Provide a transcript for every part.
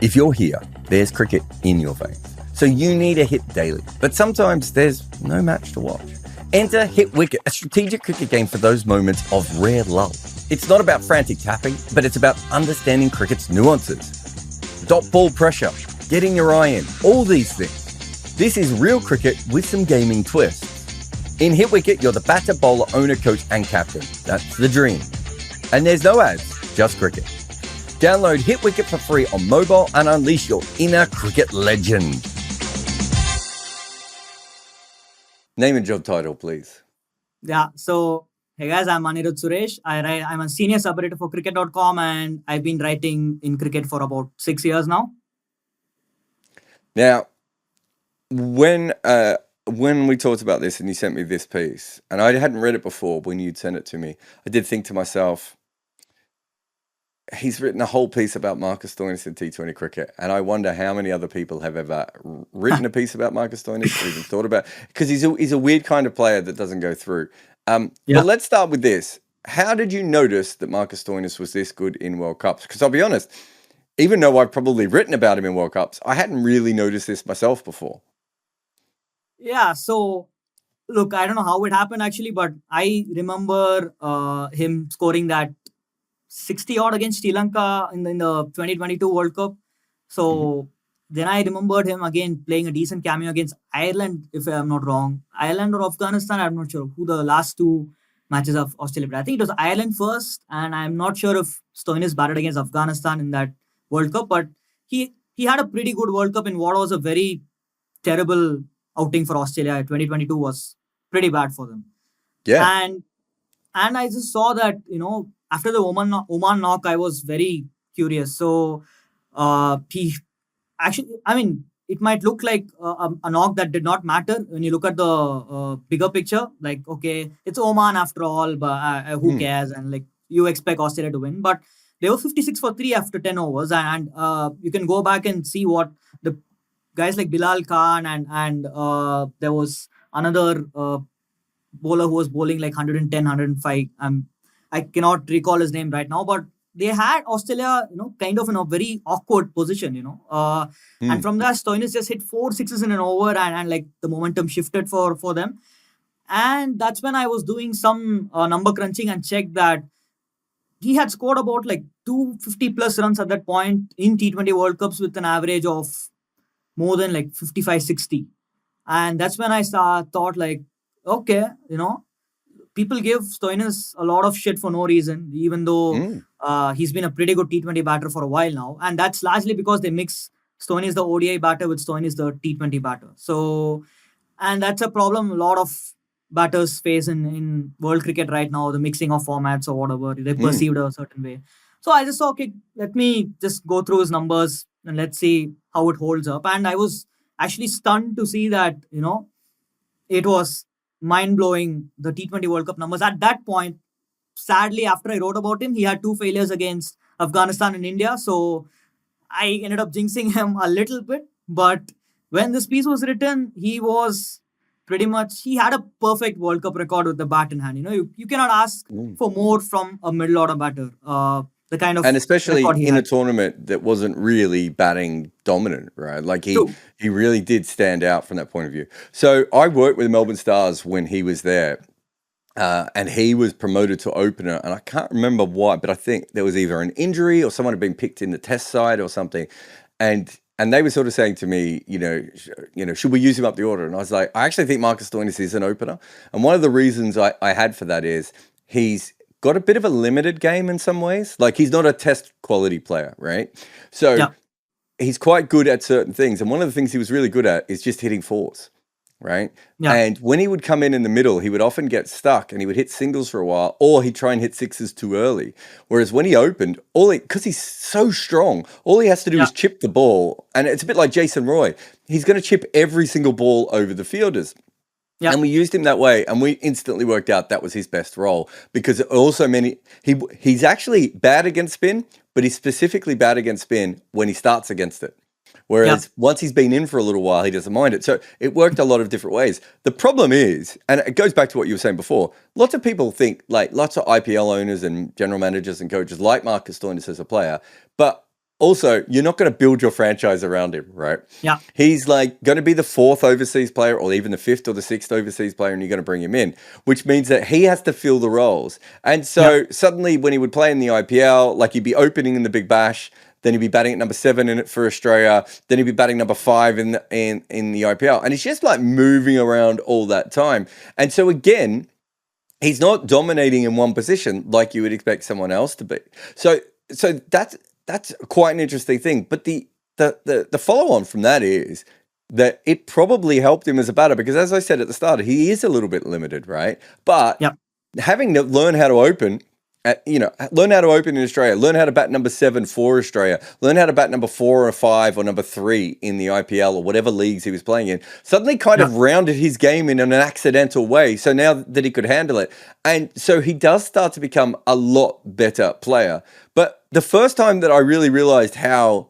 If you're here, there's cricket in your veins. So you need a hit daily. But sometimes there's no match to watch. Enter Hit Wicket, a strategic cricket game for those moments of rare lull. It's not about frantic tapping, but it's about understanding cricket's nuances. Dot ball pressure, getting your eye in, all these things. This is real cricket with some gaming twists. In Hit Wicket, you're the batter, bowler, owner, coach, and captain. That's the dream. And there's no ads, just cricket. Download Hit Wicket for free on mobile and unleash your inner cricket legend. Name and job title, please. Yeah, so hey guys, I'm Anirudh Suresh. I'm a senior sub-editor for cricket.com and I've been writing in cricket for about 6 years now. Now, when we talked about this and you sent me this piece, and I hadn't read it before when you'd sent it to me, I did think to myself, he's written a whole piece about Marcus Stoinis in T20 cricket, and I wonder how many other people have ever written a piece about Marcus Stoinis or even thought about, because he's a weird kind of player that doesn't go through. But let's start with this. How did you notice that Marcus Stoinis was this good in World Cups? Because I'll be honest, even though I've probably written about him in World Cups, I hadn't really noticed this myself before. Yeah, so look, I don't know how it happened actually, but I remember him scoring that 60 odd against Sri Lanka in the 2022 World Cup. So then I remembered him again playing a decent cameo against Ireland, if I'm not wrong. Ireland or Afghanistan, I'm not sure who the last two matches of Australia played. I think it was Ireland first, and I'm not sure if Stoinis batted against Afghanistan in that World Cup, but he had a pretty good World Cup in what was a very terrible outing for Australia. 2022 was pretty bad for them. Yeah. And I just saw that, after the Oman knock, I was very curious. So he actually, it might look like a knock that did not matter when you look at the bigger picture. Like, okay, it's Oman after all, but who cares? And like, you expect Australia to win. But they were 56 for 3 after 10 overs. And you can go back and see what the guys like Bilal Khan and there was another bowler who was bowling like 110, 105. I cannot recall his name right now, but they had Australia, kind of in a very awkward position, and from that, Stoinis just hit 4 sixes in an over and like the momentum shifted for them. And that's when I was doing some number crunching and checked that he had scored about like 250 plus runs at that point in T20 World Cups with an average of more than like 55, 60. And that's when I thought like, okay, people give Stoinis a lot of shit for no reason, even though he's been a pretty good T20 batter for a while now. And that's largely because they mix Stoinis the ODI batter with Stoinis the T20 batter. So, and that's a problem a lot of batters face in world cricket right now, the mixing of formats or whatever. They're perceived a certain way. So I just thought, okay, let me just go through his numbers and let's see how it holds up. And I was actually stunned to see that, it was mind-blowing, the T20 World Cup numbers. At that point, sadly, after I wrote about him, he had 2 failures against Afghanistan and India. So I ended up jinxing him a little bit. But when this piece was written, he was pretty much, he had a perfect World Cup record with the bat in hand. You cannot ask for more from a middle order batter. The kind of, and especially in a tournament that wasn't really batting dominant, right? Like he really did stand out from that point of view. So I worked with the Melbourne Stars when he was there, and he was promoted to opener, and I can't remember why, but I think there was either an injury or someone had been picked in the test side or something, and they were sort of saying to me, should we use him up the order? And I was like, I actually think Marcus Stoinis is an opener, and one of the reasons I had for that is he's got a bit of a limited game in some ways. Like he's not a test quality player, right? So he's quite good at certain things. And one of the things he was really good at is just hitting 4s, right? Yeah. And when he would come in the middle, he would often get stuck and he would hit singles for a while, or he'd try and hit 6s too early. Whereas when he opened, because he's so strong, all he has to do is chip the ball. And it's a bit like Jason Roy. He's going to chip every single ball over the fielders. Yeah. And we used him that way, and we instantly worked out that was his best role, because it also meant he's actually bad against spin, but he's specifically bad against spin when he starts against it. Whereas once he's been in for a little while, he doesn't mind it. So it worked a lot of different ways. The problem is, and it goes back to what you were saying before, lots of people think, like lots of IPL owners and general managers and coaches like Marcus Stoinis as a player, but Also, you're not going to build your franchise around him, right? Yeah. He's like going to be the fourth overseas player or even the fifth or the sixth overseas player, and you're going to bring him in, which means that he has to fill the roles. And Yeah. so suddenly when he would play in the IPL, like he'd be opening in the Big Bash, then he'd be batting at number 7 in it for Australia, then he'd be batting number 5 in the IPL. And he's just like moving around all that time. And so again, he's not dominating in one position like you would expect someone else to be. So that's quite an interesting thing. But the follow on from that is that it probably helped him as a batter because, as I said at the start, he is a little bit limited, right? But Yeah. having to learn how to open. Learn how to open in Australia. Learn how to bat number 7 for Australia. Learn how to bat number 4 or 5 or number 3 in the IPL or whatever leagues he was playing in. Suddenly kind of rounded his game in an accidental way. So now that he could handle it. And so he does start to become a lot better player. But the first time that I really realized how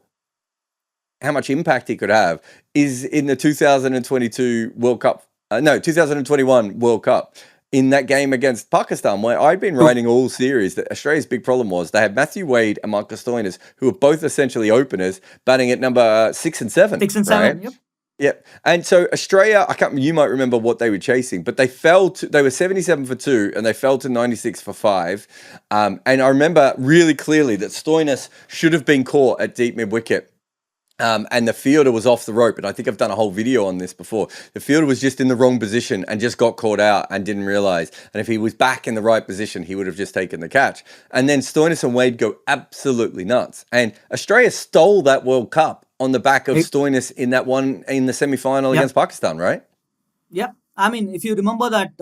much impact he could have is in the 2022 World Cup. 2021 World Cup. In that game against Pakistan, where I'd been writing all series that Australia's big problem was they had Matthew Wade and Marcus Stoinis, who were both essentially openers, batting at number 6 and 7. 6 and 7, yep. Yep. And so Australia, you might remember what they were chasing, but they were 77 for 2 and they fell to 96 for 5. And I remember really clearly that Stoinis should have been caught at deep mid-wicket. And the fielder was off the rope, and I think I've done a whole video on this before. The fielder was just in the wrong position and just got caught out and didn't realise. And if he was back in the right position, he would have just taken the catch. And then Stoinis and Wade go absolutely nuts. And Australia stole that World Cup on the back of Stoinis in the semi-final against Pakistan, right? Yeah. I mean, if you remember that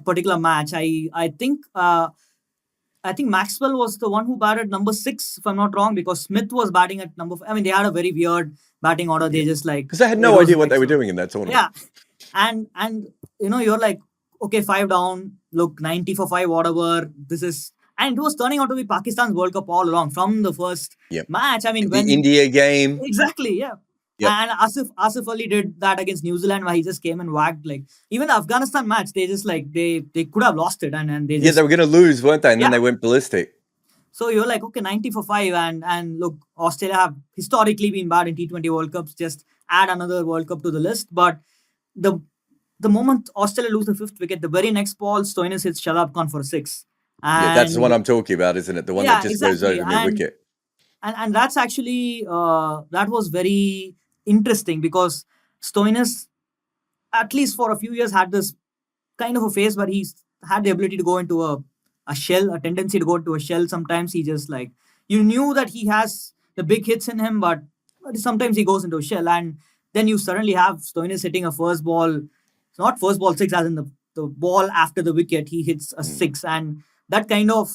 particular match, I think Maxwell was the one who batted number 6, if I'm not wrong, because Smith was batting at number. I mean, they had a very weird batting order. They just because they had no idea what they were doing in that tournament. Yeah, and you're like, okay, 5 down. Look, 90 for 5, whatever. And it was turning out to be Pakistan's World Cup all along from the first match. I mean, the India game, exactly, yeah. Yep. And Asif Ali did that against New Zealand, where he just came and whacked. Like even the Afghanistan match, they just like they could have lost it, and they just, they were going to lose, weren't they? And then they went ballistic. So you're like, okay, 90 for 5, and look, Australia have historically been bad in T20 World Cups. Just add another World Cup to the list. But the moment Australia lose the 5th wicket, the very next ball, Stoinis hits Shadab Khan for 6. And that's the one I'm talking about, isn't it? The one that just goes over mid-wicket. And that's actually that was very interesting because Stoinis, at least for a few years, had this kind of a phase where he had the ability to go into a shell, a tendency to go into a shell. Sometimes he just like, you knew that he has the big hits in him, but sometimes he goes into a shell. And then you suddenly have Stoinis hitting a first ball, not first ball 6 as in the ball after the wicket, he hits a 6. And that kind of,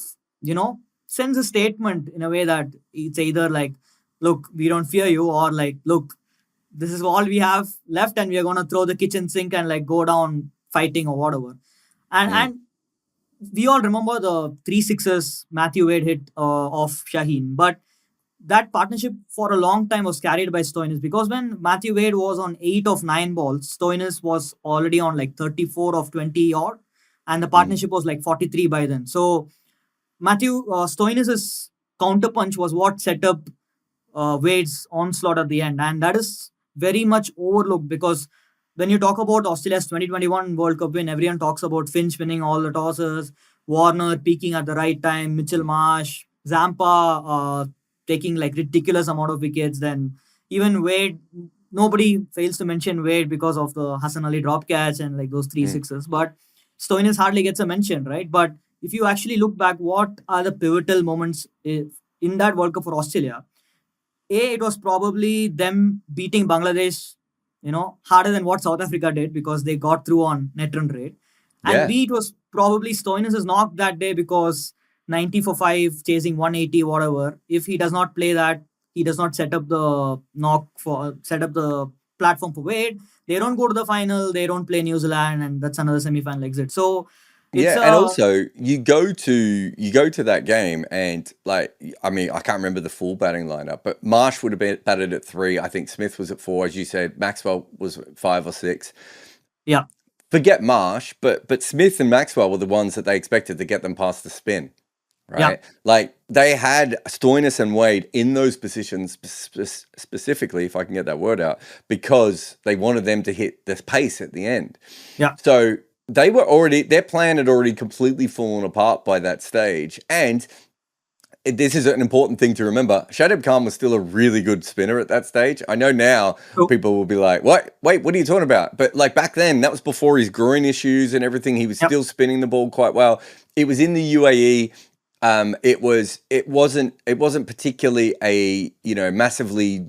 sends a statement in a way that it's either like, look, we don't fear you, or like, look, this is all we have left and we are going to throw the kitchen sink and like go down fighting or whatever. And we all remember the 3 sixes Matthew Wade hit off Shaheen. But that partnership for a long time was carried by Stoinis, because when Matthew Wade was on 8 of 9 balls, Stoinis was already on like 34 of 20 odd. And the partnership was like 43 by then. So Stoinis' counterpunch was what set up Wade's onslaught at the end. And that is very much overlooked, because when you talk about Australia's 2021 World Cup win, everyone talks about Finch winning all the tosses, Warner peaking at the right time, Mitchell Marsh, Zampa taking like ridiculous amount of wickets. Then even Wade, nobody fails to mention Wade because of the Hassan Ali drop catch and like those 3 sixes. But Stoinis hardly gets a mention, right? But if you actually look back, what are the pivotal moments in that World Cup for Australia? It was probably them beating Bangladesh, harder than what South Africa did, because they got through on net run rate. And B, it was probably Stoinis' knock that day, because 90 for 5, chasing 180, whatever. If he does not play that, he does not set up the platform for Wade. They don't go to the final. They don't play New Zealand, and that's another semi-final exit. So and also you go to that game, and like, I mean, I can't remember the full batting lineup, but Marsh would have been batted at 3. I think Smith was at 4, as you said. Maxwell was 5 or 6. Yeah. Forget Marsh, but Smith and Maxwell were the ones that they expected to get them past the spin. Yeah. right? Like they had Stoinis and Wade in those positions specifically, if I can get that word out, because they wanted them to hit the pace at the end. Yeah. So they were already, their plan had already completely fallen apart by that stage. And this is an important thing to remember. Shadab Khan was still a really good spinner at that stage. I know now True. people will be like, "What? Wait, what are you talking about?" But like back then, that was before his groin issues and everything. He was Yep. still spinning the ball quite well. It was in the UAE. It wasn't particularly a massively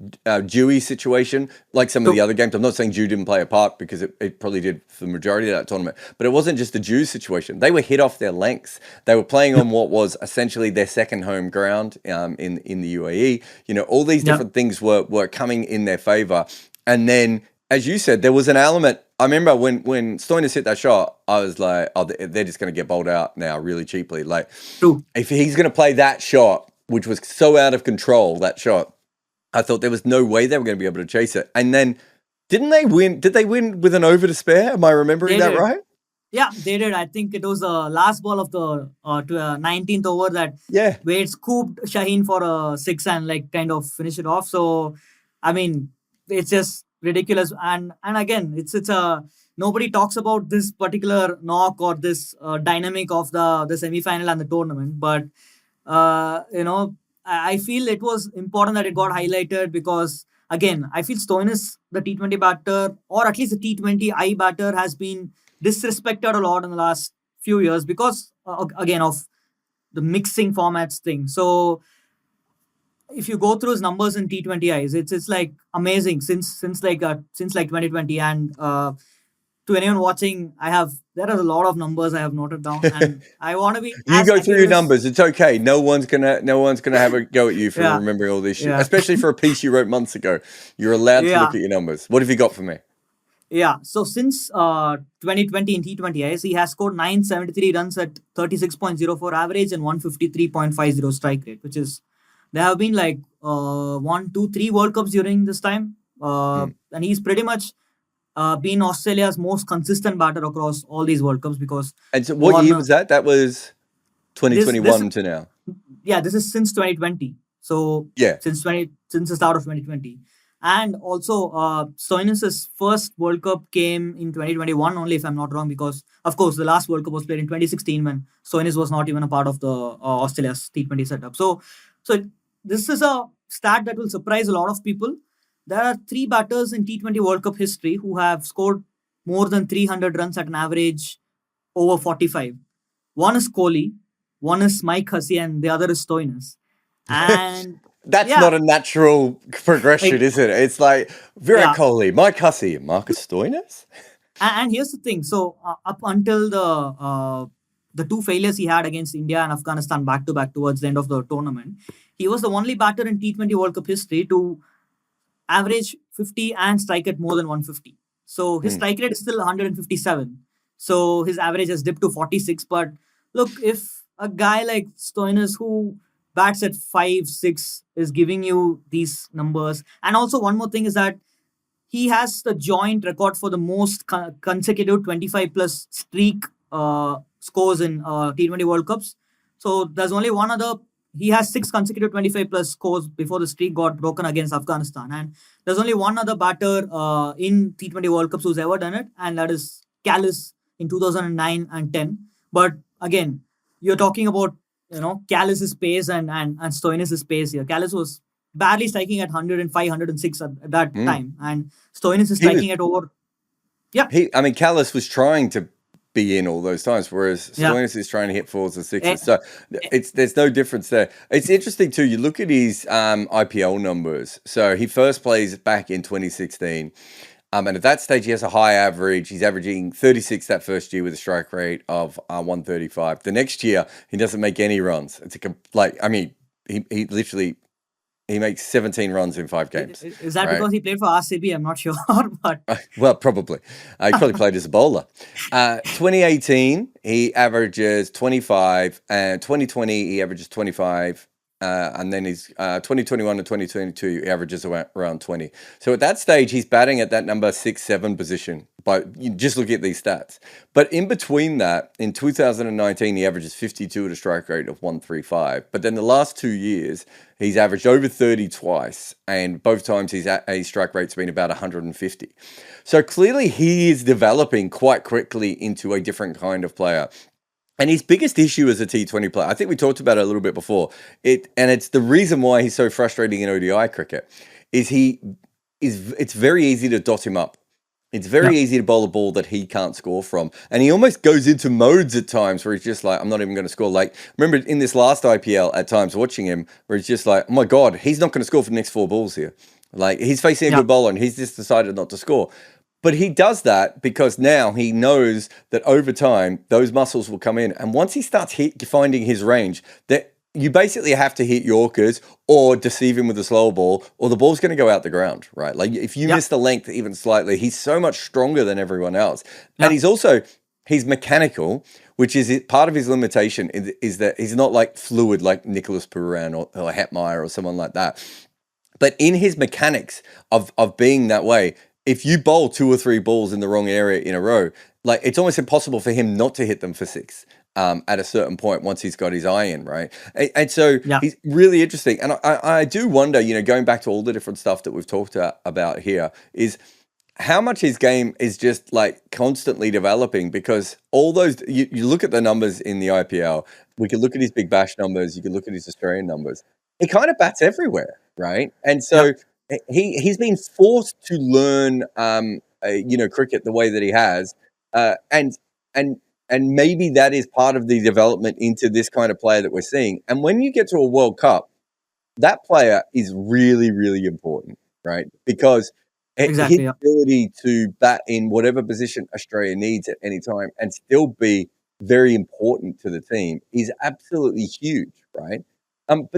dewy situation like some of the True. other games. I'm not saying dew didn't play a part because it probably did for the majority of that tournament, but it wasn't just a dew situation. They were hit off their lengths. They were playing on what was essentially their second home ground in the UAE. All these Yeah. different things were coming in their favor, and then as you said, there was an element. I remember when Stoinis hit that shot, I was like, "Oh, they're just going to get bowled out now, really cheaply." Like, True. if he's going to play that shot, which was so out of control, that shot, I thought there was no way they were going to be able to chase it. And then, didn't they win? Did they win with an over to spare? Am I remembering They that did. right? Yeah, they did. I think it was the last ball of the 19th over that Yeah. Wade scooped Shaheen for a six and like kind of finish it off. So, I mean, it's just ridiculous. And again, it's a nobody talks about this particular knock or this dynamic of the semi final and the tournament. But I feel it was important that it got highlighted because again, I feel Stoinis, the T20 batter, or at least the T20I batter, has been disrespected a lot in the last few years because again of the mixing formats thing. So if you go through his numbers in T20Is, it's like amazing since like 2020. And to anyone watching, there are a lot of numbers I have noted down, and I want to be You as go through your accurate as numbers. It's okay. No one's gonna have a go at you for yeah, remembering all this shit, yeah, especially for a piece you wrote months ago. You're allowed to yeah. look at your numbers. What have you got for me? Yeah, so since 2020 in T20Is, he has scored 973 runs at 36.04 average and 153.50 strike rate, which is, there have been like 1, 2, 3 World Cups during this time. Hmm. And he's pretty much been Australia's most consistent batter across all these World Cups because And so, what year Warner, was that? That was this 2021 to now. yeah, this is since 2020. So Yeah. since the start of 2020. And also Stoinis' first World Cup came in 2021 only, if I'm not wrong, because of course the last World Cup was played in 2016 when Stoinis was not even a part of the Australia's T20 setup. So this is a stat that will surprise a lot of people. There are 3 batters in T20 World Cup history who have scored more than 300 runs at an average over 45. One is Kohli, one is Mike Hussey, and the other is Stoinis. And That's yeah, not a natural progression, it, is it? It's like Virat yeah. Kohli, Mike Hussey, Marcus Stoinis. And here's the thing. So up until the 2 failures he had against India and Afghanistan back to back towards the end of the tournament, he was the only batter in T20 World Cup history to average 50 and strike at more than 150. So his Hmm. strike rate is still 157. So his average has dipped to 46. But look, if a guy like Stoinis who bats at 5, 6 is giving you these numbers, and also one more thing is that he has the joint record for the most consecutive 25 plus streak scores in T20 World Cups. So there's only one other. He has 6 consecutive 25 plus scores before the streak got broken against Afghanistan. And there's only one other batter in T20 World Cups who's ever done it, and that is Callis in 2009 and 10. But again, you're talking about Callis' pace and Stoinis' pace here. Callis was barely striking at 105, 106 at that Hmm. time. And Stoinis is He was. striking at over. Yeah. I mean, Callis was trying to be in all those times, whereas Yeah. Stoinis is trying to hit fours and Eh, sixes. So eh, there's no difference there. It's interesting too. You look at his IPL numbers. So he first plays back in 2016. And at that stage, he has a high average. He's averaging 36 that first year with a strike rate of 135. The next year, he doesn't make any runs. It's he literally he makes 17 runs in 5 games. is that Right? because he played for RCB? I'm not sure. But Well, probably. He probably played as a bowler. 2018, he averages 25, and 2020, he averages 25. and then his 2021 and 2022 averages around 20. So at that stage, he's batting at that number 6, 7 position. But you just look at these stats. But in between that, in 2019, he averages 52 at a strike rate of 135. But then the last 2 years, he's averaged over 30 twice, and both times his strike rate's been about 150. So clearly, he is developing quite quickly into a different kind of player. And his biggest issue as a T20 player, I think we talked about it a little bit before, and it's the reason why he's so frustrating in ODI cricket, is it's very easy to dot him up. It's very easy to bowl a ball that he can't score from. And he almost goes into modes at times where he's just like, I'm not even going to score. Like, remember in this last IPL at times watching him, where he's just like, oh my God, he's not going to score for the next 4 balls here. Like, he's facing a good bowler and he's just decided not to score. But he does that because now he knows that over time, those muscles will come in. And once he starts finding his range, that you basically have to hit Yorkers or deceive him with a slow ball, or the ball's going to go out the ground, right? Like if you miss the length even slightly, he's so much stronger than everyone else. And he's mechanical, which is part of his limitation is that he's not like fluid like Nicholas Pooran or Hetmeyer or someone like that. But in his mechanics of being that way, if you bowl 2 or 3 balls in the wrong area in a row, like it's almost impossible for him not to hit them for 6 at a certain point once he's got his eye in, right? And so he's really interesting. And I do wonder, going back to all the different stuff that we've talked about here, is how much his game is just like constantly developing, because all those, you look at the numbers in the IPL, we can look at his Big Bash numbers, you can look at his Australian numbers. He kind of bats everywhere, right? And so he's been forced to learn, cricket the way that he has, and maybe that is part of the development into this kind of player that we're seeing. And when you get to a World Cup, that player is really, really important, right? Because his ability to bat in whatever position Australia needs at any time and still be very important to the team is absolutely huge, right? And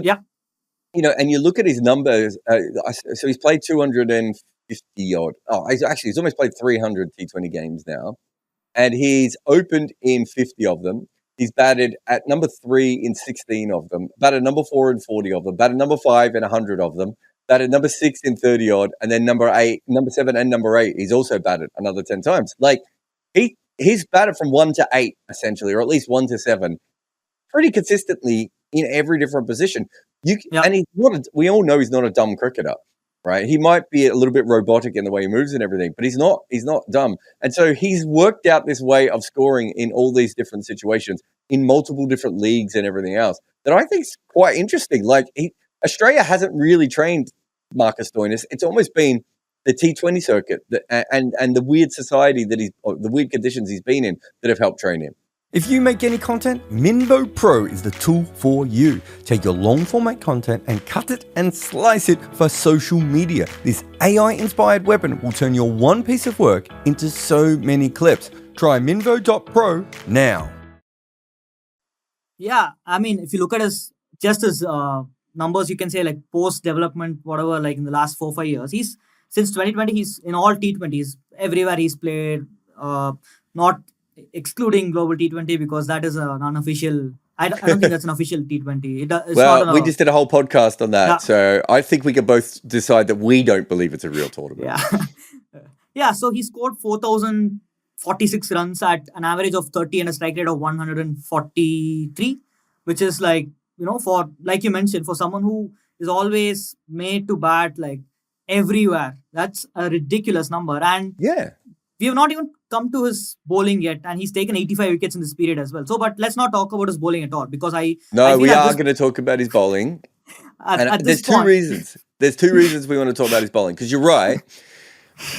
you look at his numbers. So he's played 250 odd. He's almost played 300 T20 games now, and he's opened in 50 of them. He's batted at number 3 in 16 of them, batted number 4 in 40 of them, batted number 5 in 100 of them, batted number 6 in 30 odd, and then number 7 and number 8, he's also batted another 10 times. Like he's batted from 1 to 8 essentially, or at least 1 to 7, pretty consistently in every different position. And he's not. We all know he's not a dumb cricketer, right? He might be a little bit robotic in the way he moves and everything, but he's not dumb. And so he's worked out this way of scoring in all these different situations, in multiple different leagues and everything else, that I think is quite interesting. Like Australia hasn't really trained Marcus Stoinis. It's almost been the T20 circuit and the weird society the weird conditions he's been in that have helped train him. If you make any content, Minvo Pro is the tool for you. Take your long format content and cut it and slice it for social media. This AI-inspired weapon will turn your one piece of work into so many clips. Try Minvo.pro now. Yeah, I mean, if you look at his numbers, you can say like post-development, whatever, like in the last 4-5 years. Since 2020, he's in all T20s. Everywhere he's played, not excluding global T20 because that is an unofficial. I don't think that's an official T20. We just did a whole podcast on that, so I think we can both decide that we don't believe it's a real tournament. Yeah. So he scored 4,046 runs at an average of 30 and a strike rate of 143, which is like, for, like you mentioned, for someone who is always made to bat like everywhere, that's a ridiculous number. And we have not even come to his bowling yet, and he's taken 85 wickets in this period as well. So, but let's not talk about his bowling at all, because we are going to talk about his bowling. There's 2 reasons. There's 2 reasons we want to talk about his bowling, because you're right.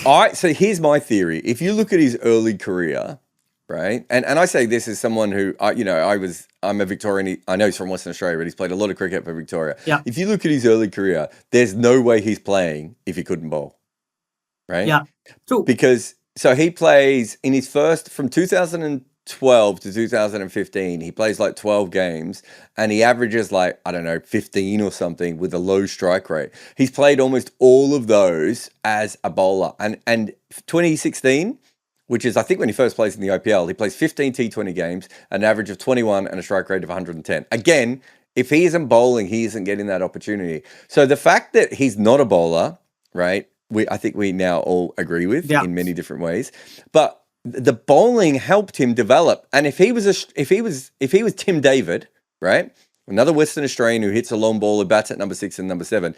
All right, so here's my theory. If you look at his early career, right, and I say this as someone who, I'm a Victorian. I know he's from Western Australia, but he's played a lot of cricket for Victoria. Yeah. If you look at his early career, there's no way he's playing if he couldn't bowl, right? Yeah, true. So he plays in his first, from 2012 to 2015, he plays like 12 games and he averages like, 15 or something with a low strike rate. He's played almost all of those as a bowler. And 2016, which is I think when he first plays in the IPL, he plays 15 T20 games, an average of 21 and a strike rate of 110. Again, if he isn't bowling, he isn't getting that opportunity. So the fact that he's not a bowler, right? I think we now all agree with in many different ways, but the bowling helped him develop. And if he was Tim David, right, another Western Australian who hits a long ball, who bats at number 6 and number 7,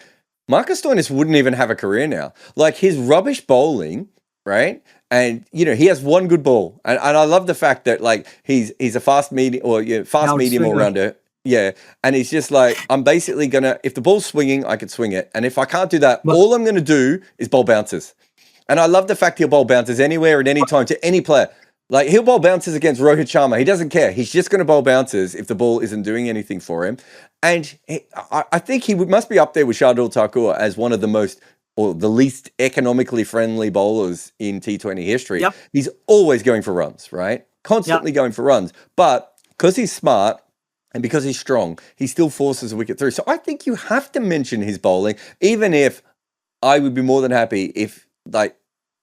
Marcus Stoinis wouldn't even have a career now. Like, his rubbish bowling, right? And, you know, he has one good ball. And I love the fact that, like, he's a fast medium all-rounder. Yeah. And he's just like, I'm basically going to, if the ball's swinging, I could swing it. And if I can't do that, all I'm going to do is bowl bounces. And I love the fact he'll bowl bounces anywhere at any time to any player. Like, he'll bowl bounces against Rohit Sharma. He doesn't care. He's just going to bowl bounces if the ball isn't doing anything for him. And I think he must be up there with Shardul Thakur as one of the most, or the least economically friendly bowlers in T20 history. Yep. He's always going for runs, right? Constantly going for runs. But because he's smart and because he's strong, he still forces a wicket through. So I think you have to mention his bowling, even if I would be more than happy if, like,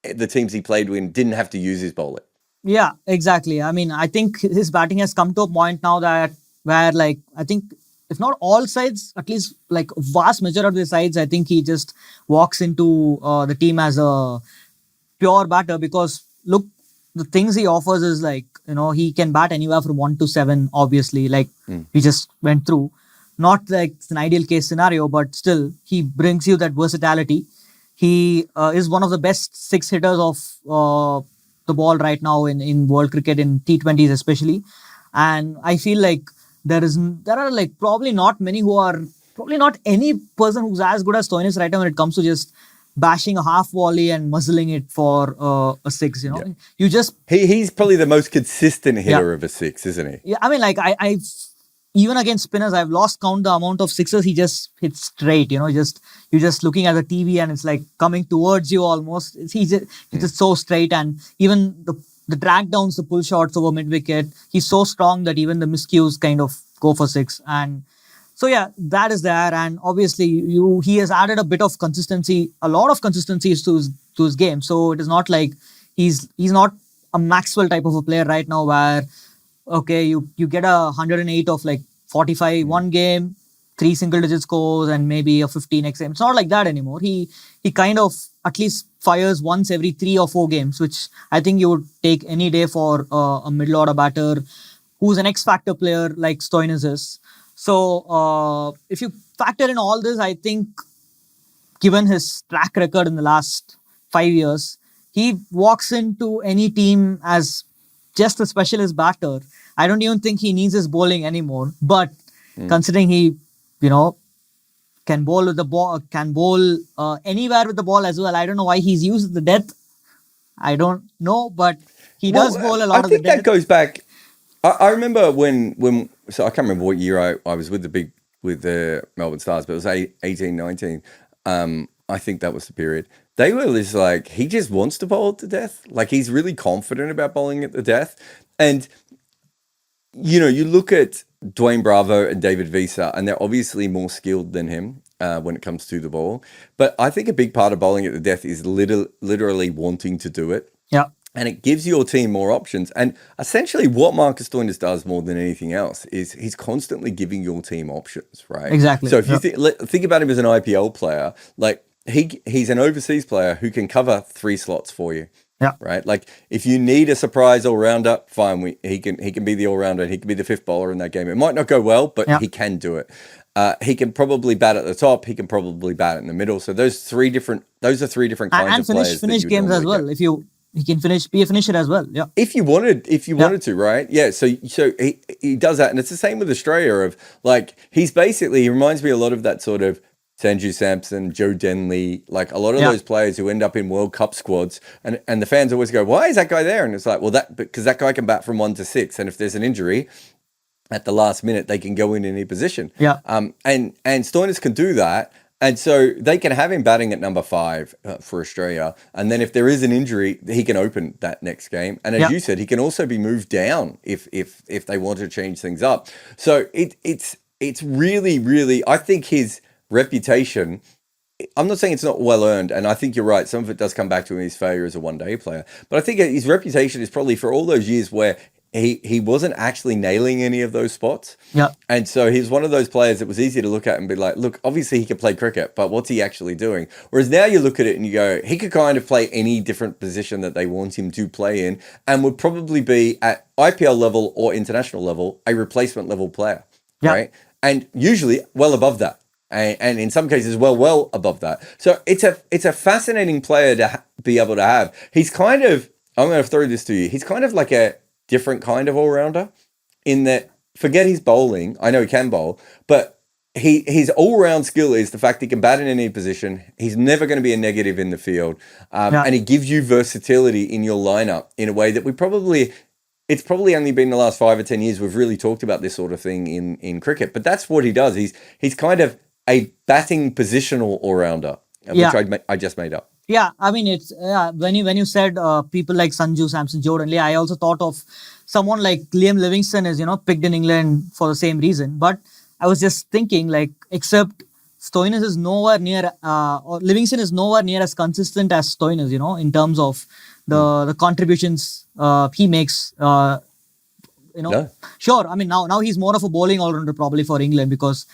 the teams he played with didn't have to use his bowling. Yeah, exactly. I mean, I think his batting has come to a point now that where, like, I think if not all sides, at least like vast majority of the sides, I think he just walks into the team as a pure batter, because look, the things he offers is like, you know, he can bat anywhere from 1 to 7, obviously, like we just went through. Not like it's an ideal case scenario, but still he brings you that versatility. He is one of the best 6 hitters of the ball right now in world cricket, in T20s especially. And I feel like there are like probably not any person who's as good as Stoinis right now when it comes to just bashing a half volley and muzzling it for a 6, you know. Yeah. You just he's probably the most consistent hitter of a 6, isn't he? Yeah, I mean, like I've even against spinners, I've lost count the amount of 6s he just hits straight, you know. You're just looking at the TV and it's like coming towards you almost. He's just so straight, and even the drag downs, the pull shots over mid wicket, he's so strong that even the miscues kind of go for 6. And so yeah, that is there. And obviously he has added a bit of consistency, a lot of consistency to his game. So it is not like he's not a Maxwell type of a player right now where, okay, you get 108 of like 45 one game, 3 single digit scores and maybe a 15 XM. It's not like that anymore. He kind of at least fires once every 3 or 4 games, which I think you would take any day for a middle order batter who's an X-factor player like Stoinis is. So if you factor in all this, I think given his track record in the last 5 years, he walks into any team as just a specialist batter. I don't even think he needs his bowling anymore. But considering he, you know, can bowl with the ball, can bowl anywhere with the ball as well. I don't know why he's used the death. I don't know, but he does bowl a lot of the death. I think that goes back. I remember when so I can't remember what year I was with the Melbourne Stars, but it was 18, 19. I think that was the period. They were just like, he just wants to bowl at the death. Like, he's really confident about bowling at the death. And, you know, you look at Dwayne Bravo and David Visa, and they're obviously more skilled than him when it comes to the ball. But I think a big part of bowling at the death is literally wanting to do it. Yeah. And it gives your team more options. And essentially what Marcus Stoinis does more than anything else is he's constantly giving your team options, right? Exactly. So if you think about him as an IPL player, like he's an overseas player who can cover 3 slots for you. Yeah. Right. Like, if you need a surprise all-rounder, fine. He can be the all-rounder. He can be the 5th bowler in that game. It might not go well, but he can do it. He can probably bat at the top. He can probably bat in the middle. So those are 3 different kinds of players. And finish games as well. If he can be a finisher as well. Yeah. If you wanted to, right? Yeah. So he does that, and it's the same with Australia. Of like, he reminds me a lot of that sort of Sanju Samson, Joe Denley, like a lot of those players who end up in World Cup squads, and the fans always go, "Why is that guy there?" And it's like, well, because that guy can bat from 1 to 6, and if there's an injury at the last minute, they can go in any position. Yeah. And Stoinis can do that, and so they can have him batting at number 5 for Australia, and then if there is an injury, he can open that next game. And as you said, he can also be moved down if they want to change things up. So it's really, really, I think his reputation, I'm not saying it's not well earned, and I think you're right, some of it does come back to his failure as a one-day player, but I think his reputation is probably for all those years where he wasn't actually nailing any of those spots. Yeah. And so he's one of those players that was easy to look at and be like, look, obviously he could play cricket, but what's he actually doing? Whereas now you look at it and you go, he could kind of play any different position that they want him to play in and would probably be at IPL level or international level, a replacement level player, right? And usually well above that. And in some cases, well above that. So it's a fascinating player to be able to have. He's kind of, I'm going to throw this to you. He's kind of like a different kind of all-rounder in that, forget his bowling. I know he can bowl, but his all-round skill is the fact he can bat in any position. He's never going to be a negative in the field. And he gives you versatility in your lineup in a way that it's probably only been the last 5 or 10 years we've really talked about this sort of thing in cricket. But that's what he does. He's kind of a batting positional all-rounder, which I just made up. Yeah, I mean, it's when you said people like Sanju Samson, Jordan Lee, I also thought of someone like Liam Livingstone is, picked in England for the same reason. But I was just thinking, like, except Stoinis is nowhere near, or Livingstone is nowhere near as consistent as Stoinis, in terms of the contributions he makes. No. Sure, I mean, now he's more of a bowling all-rounder probably for England because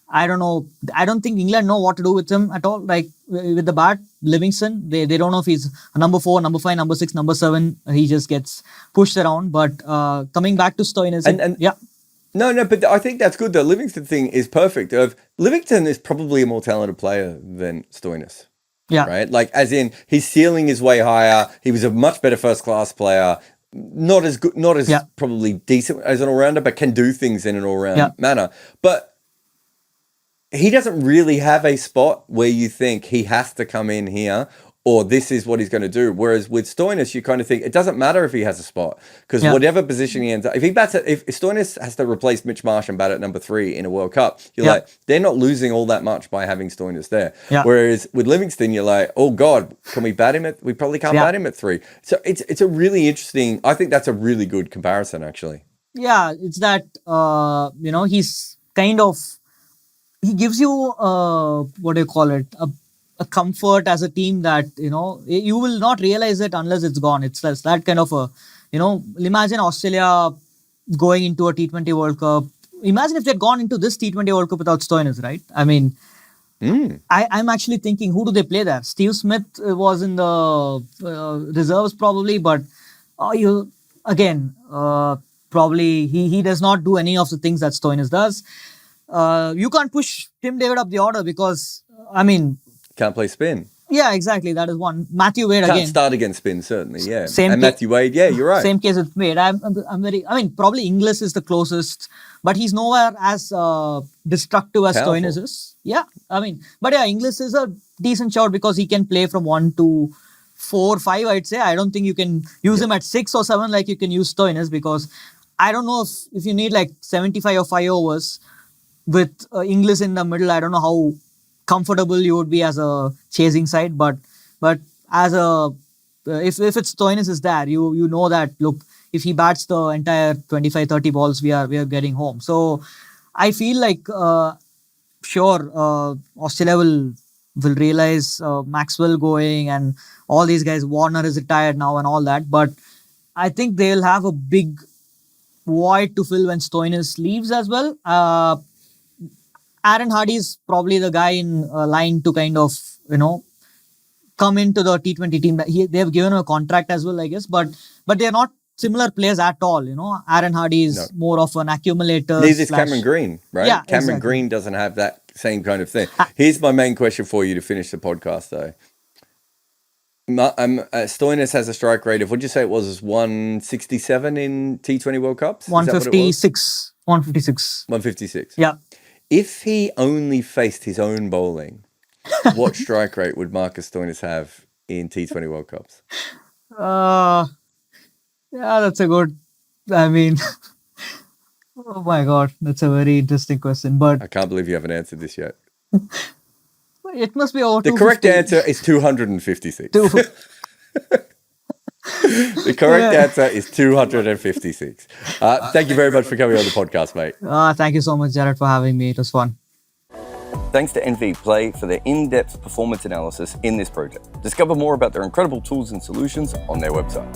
I don't know. I don't think England know what to do with him at all. Like with the bat, Livingstone, they don't know if he's a number 4, number 5, number 6, number 7. He just gets pushed around. But coming back to Stoinis, No, but I think that's good. The Livingstone thing is perfect. Livingstone is probably a more talented player than Stoinis. Yeah. Right? Like, as in, he's ceiling his way higher. He was a much better first-class player. Not as good, not as probably decent as an all-rounder, but can do things in an all-round manner. But he doesn't really have a spot where you think he has to come in here or this is what he's going to do. Whereas with Stoinis, you kind of think it doesn't matter if he has a spot because whatever position he ends up, if Stoinis has to replace Mitch Marsh and bat at number 3 in a World Cup, you're like, they're not losing all that much by having Stoinis there. Yeah. Whereas with Livingstone, you're like, oh God, can we bat him we probably can't bat him at 3. So it's a really interesting, I think that's a really good comparison actually. Yeah, it's that, he's kind of, he gives you, what do you call it, a comfort as a team that, you will not realize it unless it's gone. It's that kind of a, imagine Australia going into a T20 World Cup. Imagine if they'd gone into this T20 World Cup without Stoinis, right? I mean, I'm actually thinking, who do they play there? Steve Smith was in the reserves probably, but probably he does not do any of the things that Stoinis does. You can't push Tim David up the order because, can't play spin. Yeah, exactly. That is one. Matthew Wade can't again. Start against spin, certainly, yeah. Matthew Wade, yeah, you're right. Same case with Wade. Probably Inglis is the closest, but he's nowhere as destructive as Stoinis is. Yeah, Inglis is a decent shout because he can play from 1 to 4, 5, I'd say. I don't think you can use him at 6 or 7 like you can use Stoinis because I don't know if you need like 75 or 5 overs with Inglis in the middle. I don't know how comfortable you would be as a chasing side, but as a if it's Stoinis is there, you know that look, if he bats the entire 25-30 balls, we are getting home. So I feel like Australia will realize Maxwell going and all these guys. Warner is retired now and all that, but I think they'll have a big void to fill when Stoinis leaves as well. Aaron Hardy is probably the guy in line to kind of, come into the T20 team. They have given him a contract as well, I guess, but they're not similar players at all. Aaron Hardy is more of an accumulator. Neither is Cameron Green, right? Yeah, Cameron Green doesn't have that same kind of thing. Here's my main question for you to finish the podcast, though. Stoinis has a strike rate of, what did you say it was 167 in T20 World Cups? 156. 156. Yeah. If he only faced his own bowling, what strike rate would Marcus Stoinis have in T20 World Cups? That's a good, oh my God, that's a very interesting question. But I can't believe you haven't answered this yet. It must be over 250. The correct answer is 256. The correct answer is 256. Thank you very much for coming on the podcast, mate. Thank you so much, Jarrod, for having me. It was fun. Thanks to NV Play for their in-depth performance analysis in this project. Discover more about their incredible tools and solutions on their website.